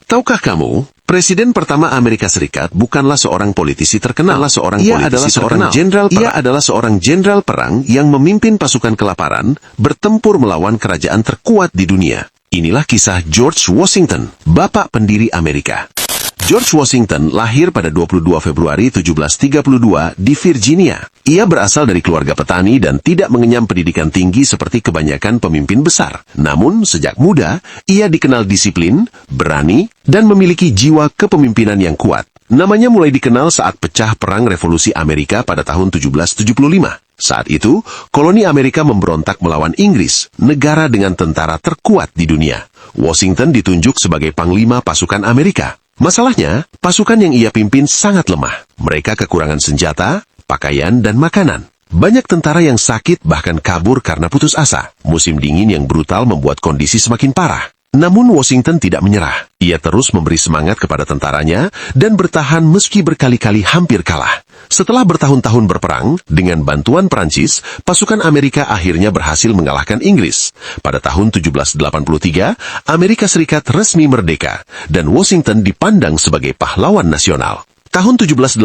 Tahukah kamu, Presiden pertama Amerika Serikat bukanlah seorang politisi terkenal. Ia adalah seorang jenderal perang yang memimpin pasukan kelaparan, bertempur melawan kerajaan terkuat di dunia. Inilah kisah George Washington, bapak pendiri Amerika. George Washington lahir pada 22 Februari 1732 di Virginia. Ia berasal dari keluarga petani dan tidak mengenyam pendidikan tinggi seperti kebanyakan pemimpin besar. Namun, sejak muda, ia dikenal disiplin, berani, dan memiliki jiwa kepemimpinan yang kuat. Namanya mulai dikenal saat pecah Perang Revolusi Amerika pada tahun 1775. Saat itu, koloni Amerika memberontak melawan Inggris, negara dengan tentara terkuat di dunia. Washington ditunjuk sebagai panglima pasukan Amerika. Masalahnya, pasukan yang ia pimpin sangat lemah. Mereka kekurangan senjata, pakaian, dan makanan. Banyak tentara yang sakit bahkan kabur karena putus asa. Musim dingin yang brutal membuat kondisi semakin parah. Namun Washington tidak menyerah. Ia terus memberi semangat kepada tentaranya dan bertahan meski berkali-kali hampir kalah. Setelah bertahun-tahun berperang, dengan bantuan Prancis, pasukan Amerika akhirnya berhasil mengalahkan Inggris. Pada tahun 1783, Amerika Serikat resmi merdeka, dan Washington dipandang sebagai pahlawan nasional. Tahun 1789,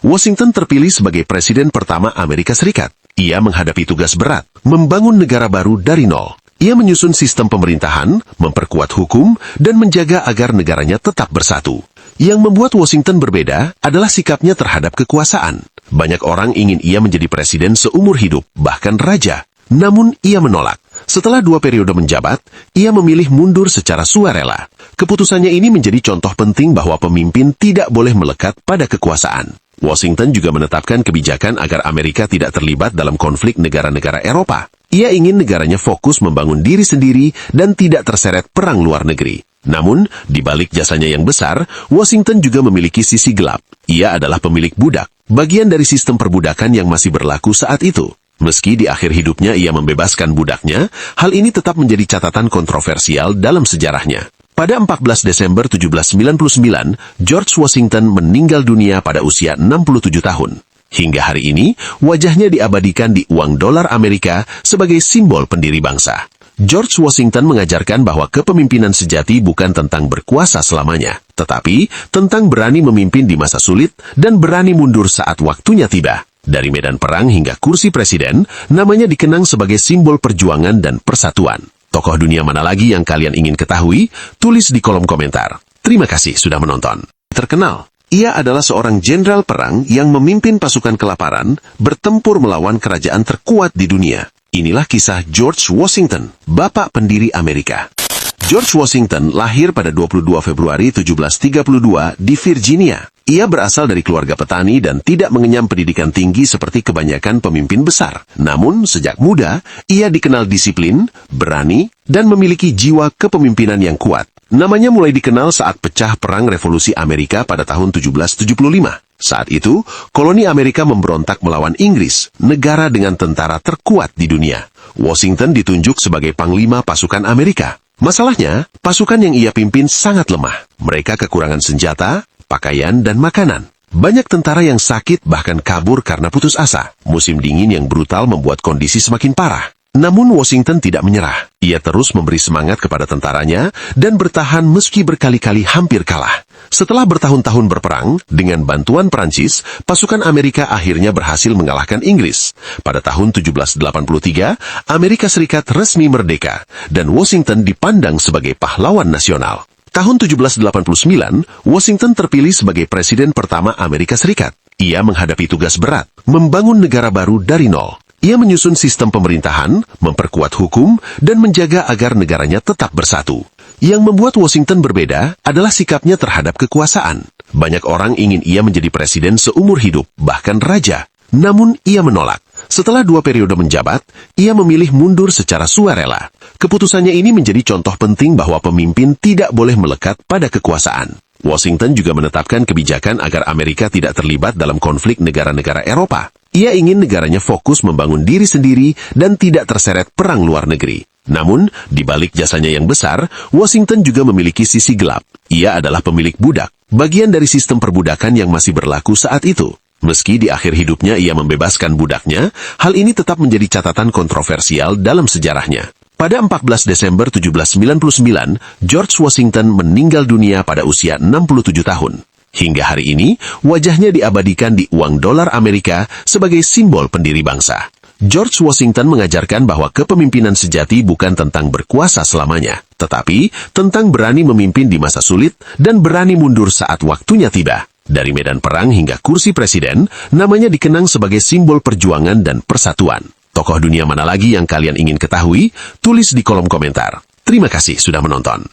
Washington terpilih sebagai presiden pertama Amerika Serikat. Ia menghadapi tugas berat, membangun negara baru dari nol. Ia menyusun sistem pemerintahan, memperkuat hukum, dan menjaga agar negaranya tetap bersatu. Yang membuat Washington berbeda adalah sikapnya terhadap kekuasaan. Banyak orang ingin ia menjadi presiden seumur hidup, bahkan raja. Namun ia menolak. Setelah 2 periode menjabat, ia memilih mundur secara sukarela. Keputusannya ini menjadi contoh penting bahwa pemimpin tidak boleh melekat pada kekuasaan. Washington juga menetapkan kebijakan agar Amerika tidak terlibat dalam konflik negara-negara Eropa. Ia ingin negaranya fokus membangun diri sendiri dan tidak terseret perang luar negeri. Namun, di balik jasanya yang besar, Washington juga memiliki sisi gelap. Ia adalah pemilik budak, bagian dari sistem perbudakan yang masih berlaku saat itu. Meski di akhir hidupnya ia membebaskan budaknya, hal ini tetap menjadi catatan kontroversial dalam sejarahnya. Pada 14 Desember 1799, George Washington meninggal dunia pada usia 67 tahun. Hingga hari ini, wajahnya diabadikan di uang dolar Amerika sebagai simbol pendiri bangsa. George Washington mengajarkan bahwa kepemimpinan sejati bukan tentang berkuasa selamanya, tetapi tentang berani memimpin di masa sulit dan berani mundur saat waktunya tiba. Dari medan perang hingga kursi presiden, namanya dikenang sebagai simbol perjuangan dan persatuan. Tokoh dunia mana lagi yang kalian ingin ketahui? Tulis di kolom komentar. Terima kasih sudah menonton. Terkenal. Ia adalah seorang jenderal perang yang memimpin pasukan kelaparan, bertempur melawan kerajaan terkuat di dunia. Inilah kisah George Washington, bapak pendiri Amerika. George Washington lahir pada 22 Februari 1732 di Virginia. Ia berasal dari keluarga petani dan tidak mengenyam pendidikan tinggi seperti kebanyakan pemimpin besar. Namun, sejak muda, ia dikenal disiplin, berani, dan memiliki jiwa kepemimpinan yang kuat. Namanya mulai dikenal saat pecah Perang Revolusi Amerika pada tahun 1775. Saat itu, koloni Amerika memberontak melawan Inggris, negara dengan tentara terkuat di dunia. Washington ditunjuk sebagai panglima pasukan Amerika. Masalahnya, pasukan yang ia pimpin sangat lemah. Mereka kekurangan senjata, pakaian, dan makanan. Banyak tentara yang sakit bahkan kabur karena putus asa. Musim dingin yang brutal membuat kondisi semakin parah. Namun Washington tidak menyerah. Ia terus memberi semangat kepada tentaranya dan bertahan meski berkali-kali hampir kalah. Setelah bertahun-tahun berperang, dengan bantuan Prancis, pasukan Amerika akhirnya berhasil mengalahkan Inggris. Pada tahun 1783, Amerika Serikat resmi merdeka, dan Washington dipandang sebagai pahlawan nasional. Tahun 1789, Washington terpilih sebagai presiden pertama Amerika Serikat. Ia menghadapi tugas berat, membangun negara baru dari nol. Ia menyusun sistem pemerintahan, memperkuat hukum, dan menjaga agar negaranya tetap bersatu. Yang membuat Washington berbeda adalah sikapnya terhadap kekuasaan. Banyak orang ingin ia menjadi presiden seumur hidup, bahkan raja. Namun ia menolak. Setelah 2 periode menjabat, ia memilih mundur secara sukarela. Keputusannya ini menjadi contoh penting bahwa pemimpin tidak boleh melekat pada kekuasaan. Washington juga menetapkan kebijakan agar Amerika tidak terlibat dalam konflik negara-negara Eropa. Ia ingin negaranya fokus membangun diri sendiri dan tidak terseret perang luar negeri. Namun, di balik jasanya yang besar, Washington juga memiliki sisi gelap. Ia adalah pemilik budak, bagian dari sistem perbudakan yang masih berlaku saat itu. Meski di akhir hidupnya ia membebaskan budaknya, hal ini tetap menjadi catatan kontroversial dalam sejarahnya. Pada 14 Desember 1799, George Washington meninggal dunia pada usia 67 tahun. Hingga hari ini, wajahnya diabadikan di uang dolar Amerika sebagai simbol pendiri bangsa. George Washington mengajarkan bahwa kepemimpinan sejati bukan tentang berkuasa selamanya, tetapi tentang berani memimpin di masa sulit dan berani mundur saat waktunya tiba. Dari medan perang hingga kursi presiden, namanya dikenang sebagai simbol perjuangan dan persatuan. Tokoh dunia mana lagi yang kalian ingin ketahui? Tulis di kolom komentar. Terima kasih sudah menonton.